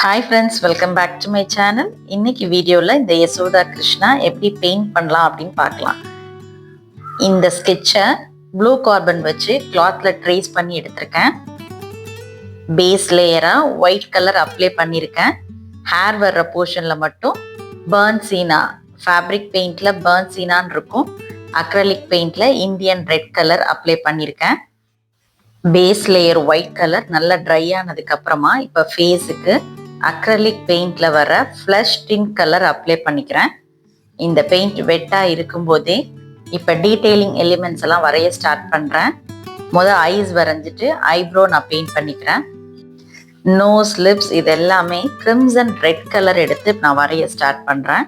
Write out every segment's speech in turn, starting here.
Hi friends, welcome back to my channel. இன்னைக்கு வீடியோல இந்த யசோதா கிருஷ்ணா எப்படி பெயிண்ட் பண்ணலாம் அப்படின்னு பார்க்கலாம். இந்த ஸ்கெட்சை ப்ளூ கார்பன் வச்சு கிளாத்ல ட்ரேஸ் பண்ணி எடுத்திருக்கேன். பேஸ் லேயரா ஒயிட் கலர் அப்ளை பண்ணியிருக்கேன். ஹேர் வர்ற போர்ஷன்ல மட்டும் பர்ன் சீனா, ஃபேப்ரிக் பெயிண்ட்ல பர்ன் சீனான்னு இருக்கும். அக்ரலிக் பெயிண்ட்ல இந்தியன் ரெட் கலர் அப்ளை பண்ணியிருக்கேன். பேஸ் லேயர் ஒயிட் கலர் நல்லா ட்ரை ஆனதுக்கு அப்புறமா இப்போ ஃபேஸுக்கு அக்ரலிக் பெயிண்ட்ல வர ஃப்ளஷ் டின் கலர் அப்ளை பண்ணிக்கிறேன். இந்த பெயிண்ட் வெட்டா இருக்கும்போதே இப்போ டீட்டெயிலிங் எலிமெண்ட்ஸ் எல்லாம் வரைய ஸ்டார்ட் பண்றேன். முதல் ஐஸ் வரைஞ்சிட்டு ஐப்ரோ நான் பெயிண்ட் பண்ணிக்கிறேன். நோஸ், லிப்ஸ் இது எல்லாமே கிரிம்சன் ரெட் கலர் எடுத்து நான் வரைய ஸ்டார்ட் பண்றேன்.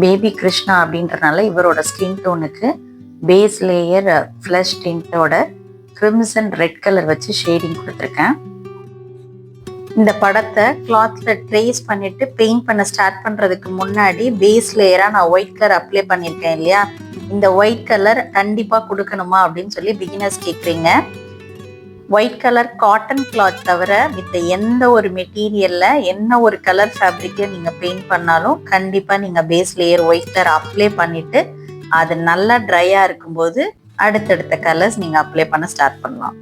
பேபி கிருஷ்ணா அப்படின்றனால இவரோட ஸ்கின் டோனுக்கு பேஸ் லேயர் ஃப்ளஷ் டின்ட்டோட கிரிம்சன் ரெட் கலர் வச்சு ஷேடிங் கொடுத்துருக்கேன். இந்த படத்தை கிளாத்ல ட்ரேஸ் பண்ணிட்டு பெயிண்ட் பண்ண ஸ்டார்ட் பண்றதுக்கு முன்னாடி பேஸ் லேயரா நான் ஒயிட் கலர் அப்ளை பண்ணியிருக்கேன் இல்லையா, இந்த ஒயிட் கலர் கண்டிப்பா கொடுக்கணுமா அப்படின்னு சொல்லி பிகினர்ஸ் கேட்குறீங்க. ஒயிட் கலர் காட்டன் கிளாத் தவிர மித்த எந்த ஒரு மெட்டீரியல்ல என்ன ஒரு கலர் ஃபேப்ரிக்ல நீங்க பெயிண்ட் பண்ணாலும் கண்டிப்பா நீங்க base layer white colour apply பண்ணிட்டு அது நல்லா ட்ரையா இருக்கும்போது அடுத்தடுத்த கலர்ஸ் நீங்க அப்ளை பண்ண ஸ்டார்ட் பண்ணலாம்.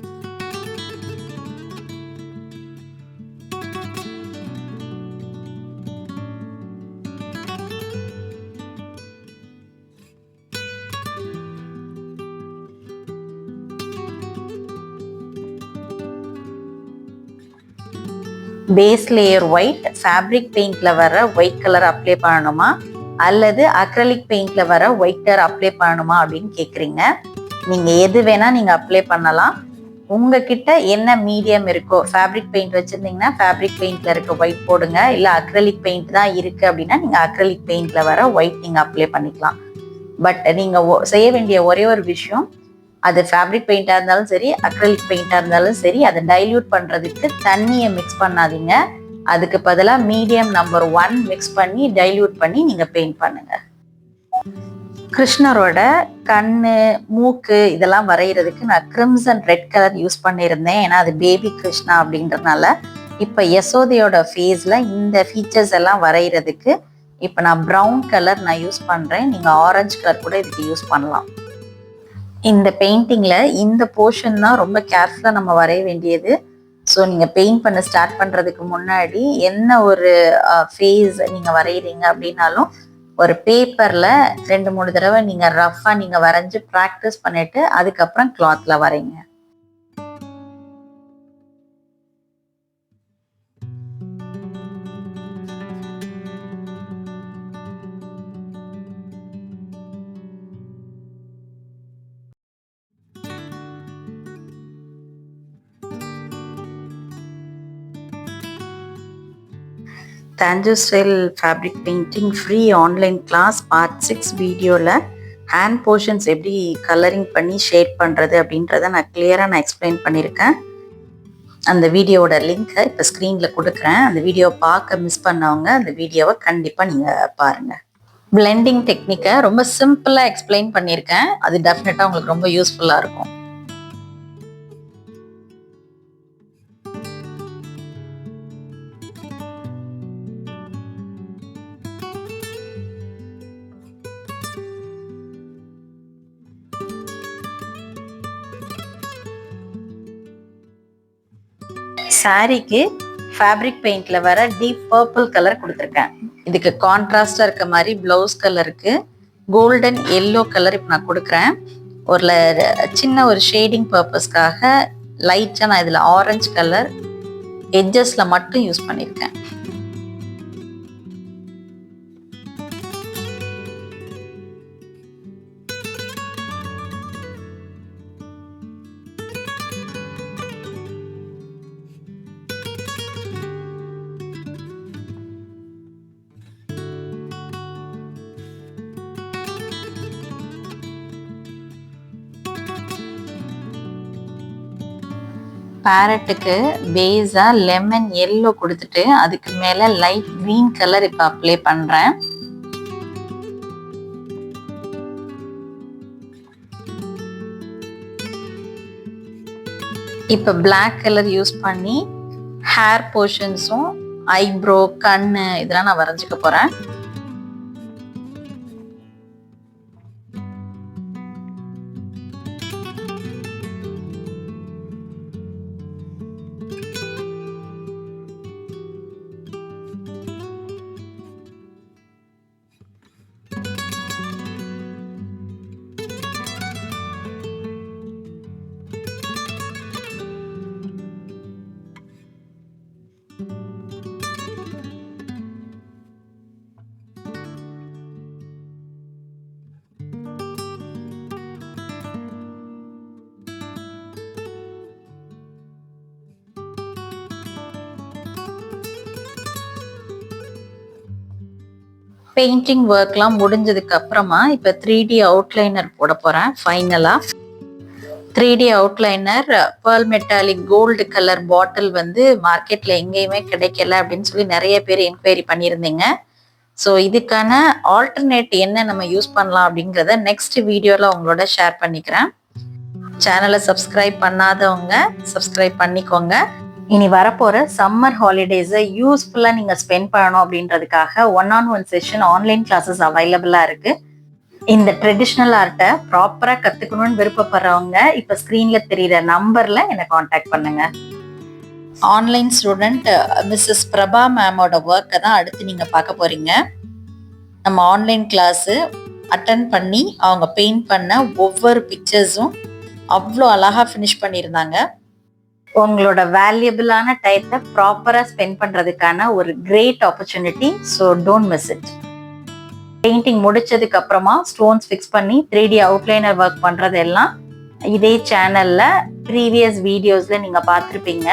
பேஸ் லேயர் ஒயிட் ஃபேப்ரிக் பெயிண்ட்ல வர ஒயிட் கலர் அப்ளை பண்ணணுமா அல்லது அக்ரலிக் பெயிண்ட்ல வர ஒயிட் கலர் அப்ளை பண்ணணுமா அப்படின்னு கேட்குறீங்க. நீங்க எது வேணா நீங்க அப்ளை பண்ணலாம். உங்ககிட்ட என்ன மீடியம் இருக்கோ, ஃபேப்ரிக் பெயிண்ட் வச்சிருந்தீங்கன்னா ஃபேப்ரிக் பெயிண்ட்ல இருக்க ஒயிட் போடுங்க, இல்லை அக்ரலிக் பெயிண்ட் தான் இருக்கு அப்படின்னா நீங்க அக்ரலிக் பெயிண்ட்ல வர ஒயிட் நீங்க அப்ளை பண்ணிக்கலாம். பட் நீங்க செய்ய வேண்டிய ஒரே ஒரு விஷயம், அது ஃபேப்ரிக் பெயிண்டாக இருந்தாலும் சரி அக்ரலிக் பெயிண்டாக இருந்தாலும் சரி அதை டைல்யூட் பண்ணுறதுக்கு தண்ணியை மிக்ஸ் பண்ணாதீங்க. அதுக்கு பதிலாக மீடியம் நம்பர் 1 மிக்ஸ் பண்ணி டைல்யூட் பண்ணி நீங்கள் பெயிண்ட் பண்ணுங்க. கிருஷ்ணரோட கண்ணு, மூக்கு இதெல்லாம் வரைகிறதுக்கு நான் கிரிம்சன் ரெட் கலர் யூஸ் பண்ணியிருந்தேன். ஏன்னா அது பேபி கிருஷ்ணா அப்படின்றதுனால. இப்போ யசோதையோட ஃபேஸில் இந்த ஃபீச்சர்ஸ் எல்லாம் வரைகிறதுக்கு இப்போ நான் ப்ரௌன் கலர் நான் யூஸ் பண்ணுறேன். நீங்கள் ஆரஞ்சு கலர் கூட இதுக்கு யூஸ் பண்ணலாம். இந்த பெயிண்டிங்கில் இந்த போர்ஷன் தான் ரொம்ப கேர்ஃபுல்லாக நம்ம வரைய வேண்டியது. ஸோ நீங்கள் பெயிண்ட் பண்ண ஸ்டார்ட் பண்ணுறதுக்கு முன்னாடி என்ன ஒரு ஃபேஸ் நீங்கள் வரைகிறீங்க அப்படின்னாலும் ஒரு பேப்பரில் 2-3 தடவை நீங்கள் ரஃப்பாக நீங்கள் வரைஞ்சி ப்ராக்டிஸ் பண்ணிவிட்டு அதுக்கப்புறம் கிளாத்தில் வரைங்க. தாஞ்சூ style fabric painting free online class part 6 வீடியோவில் ஹேண்ட் போர்ஷன்ஸ் எப்படி கலரிங் பண்ணி ஷேட் பண்ணுறது அப்படின்றத நான் கிளியராக எக்ஸ்பிளைன் பண்ணியிருக்கேன். அந்த வீடியோவோட லிங்க்கை இப்போ ஸ்க்ரீனில் கொடுக்குறேன். அந்த வீடியோவை பார்க்க மிஸ் பண்ணவங்க அந்த வீடியோவை கண்டிப்பாக நீங்கள் பாருங்கள். பிளெண்டிங் டெக்னிக்கை ரொம்ப சிம்பிளாக எக்ஸ்பிளைன் பண்ணியிருக்கேன். அது டெஃபினட்டாக உங்களுக்கு ரொம்ப யூஸ்ஃபுல்லாக இருக்கும். சாரிக்கு ஃபேப்ரிக் பெயிண்ட்ல வர டீப் பர்பிள் கலர் கொடுத்துருக்கேன். இதுக்கு கான்ட்ராஸ்டா இருக்க மாதிரி பிளவுஸ் கலருக்கு கோல்டன் எல்லோ கலர் இப்போ நான் கொடுக்குறேன். ஒரு சின்ன ஒரு ஷேடிங் பர்பஸ்க்காக லைட்டாக நான் இதில் ஆரஞ்சு கலர் எட்ஜஸ்ல மட்டும் யூஸ் பண்ணியிருக்கேன். பேரட்டுக்கு பேஸா லெமன் எல்லோ கொடுத்துட்டு அதுக்கு மேல லைட் கிரீன் கலர் இப்ப அப்ளை பண்றேன். இப்ப பிளாக் கலர் யூஸ் பண்ணி ஹேர் போர்ஷன்ஸும் ஐப்ரோ கண்ணு இதெல்லாம் நான் வரைஞ்சிக்க போறேன். பெயிண்டிங் ஒர்க்லாம் முடிஞ்சதுக்கு அப்புறமா இப்போ 3D அவுட்லைனர் போட போறேன். ஃபைனலா 3D outliner pearl metallic gold colour bottle வந்து மார்க்கெட்ல எங்கேயுமே கிடைக்கல அப்படின்னு சொல்லி நிறைய பேர் என்கொயரி பண்ணியிருந்தீங்க. ஸோ இதுக்கான ஆல்டர்னேட் என்ன நம்ம யூஸ் பண்ணலாம் அப்படிங்கிறத நெக்ஸ்ட் வீடியோவில் உங்களோட ஷேர் பண்ணிக்கிறேன். சேனலை சப்ஸ்கிரைப் பண்ணாதவங்க சப்ஸ்கிரைப் பண்ணிக்கோங்க. இனி வரப்போற சம்மர் ஹாலிடேஸை யூஸ்ஃபுல்லா நீங்க ஸ்பெண்ட் பண்ணணும் அப்படின்றதுக்காக 1-on-1 செஷன் ஆன்லைன் கிளாஸஸ் அவைலபிளா இருக்கு. இந்த ட்ரெடிஷ்னல் ஆர்ட்டை ப்ராப்பரா கத்துக்கணும்னு விருப்பப்படுறவங்க இப்ப ஸ்கிரீன்ல தெரியுற நம்பர்ல என்னை காண்டாக்ட் பண்ணுங்க. ஆன்லைன் ஸ்டூடெண்ட் மிஸ்ஸஸ் பிரபா மேமோட ஒர்க்கை தான் அடுத்து நீங்க பார்க்க போறீங்க. நம்ம ஆன்லைன் கிளாஸ் அட்டன் பண்ணி அவங்க பெயிண்ட் பண்ண ஒவ்வொரு பிக்சர்ஸும் அவ்வளோ அழகா ஃபினிஷ் பண்ணியிருந்தாங்க. உங்களோட வேல்யூபிளான டைத்தை ப்ராப்பரா ஸ்பெண்ட் பண்றதுக்கான ஒரு great opportunity. So don't miss it. Painting முடிச்சதுக்கு அப்புறமா ஸ்டோன்ஸ் ஃபிக்ஸ் பண்ணி 3D அவுட்லைனர் ஒர்க் பண்றது எல்லாம் இதே சேனல்ல ப்ரீவியஸ் வீடியோஸ்ல நீங்க பார்த்துருப்பீங்க.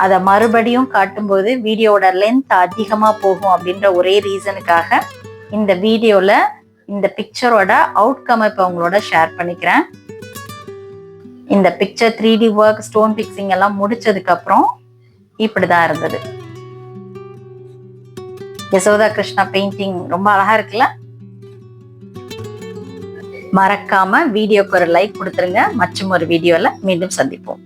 அதை மறுபடியும் காட்டும்போது வீடியோட லென்த் அதிகமா போகும் அப்படின்ற ஒரே ரீசனுக்காக இந்த வீடியோல இந்த பிக்சரோட அவுட்கம் இப்போ உங்களோட ஷேர் பண்ணிக்கிறேன். இந்த picture 3D work stone fixing எல்லாம் முடிச்சதுக்கு அப்புறம் இப்படிதான் இருந்தது. யசோதா கிருஷ்ணா பெயிண்டிங் ரொம்ப அழகா இருக்குல்ல? மறக்காம வீடியோக்கு ஒரு லைக் கொடுத்துருங்க. மற்றும் ஒரு வீடியோல மீண்டும் சந்திப்போம்.